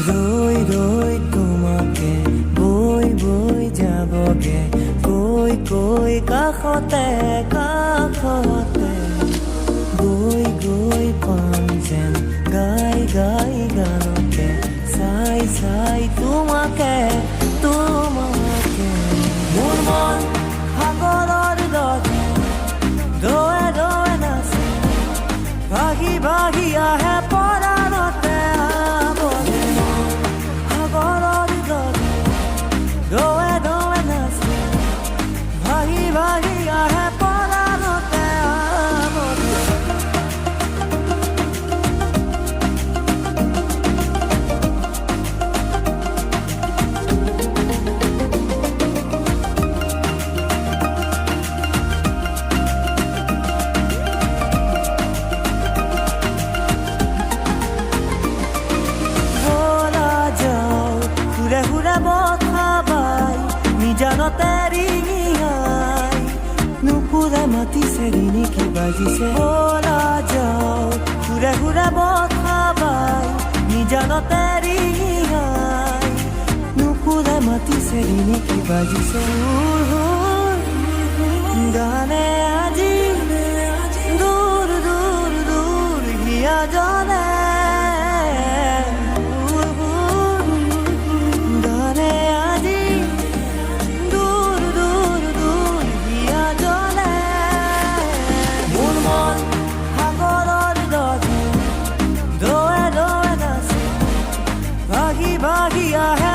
ৰৈ ৰৈ তোমাকে বৈ বৈ যাবগে কৈ কৈ কাষতে কাষতে গৈ গৈ পাম যেন গাই গাই গানকে চাই চাই তোমাকে তোমাকে মোৰ মন সাগৰৰ দৰে দোৱে দোৱে নাচে ভাগি ভাগি আহে পৰাণতে আৱগে সাগৰৰ দৰে দোৱে দোৱে নাচে ভাগি ভাগি আহে পৰাণতে আৱগে জানতে ৰিঙিয়াই নুপুৰে মাতিছে ৰিণি কি বাজিছে বলা যাও ঘূৰে ঘূৰে বঠা বাই নিজানতে ৰিঙিয়াই নুপুৰে মাতিছে ৰিণি কি বাজিছে গানে আজি দূৰ দূৰ দূৰ হিয়া জনে ভাগি ভাগি আহে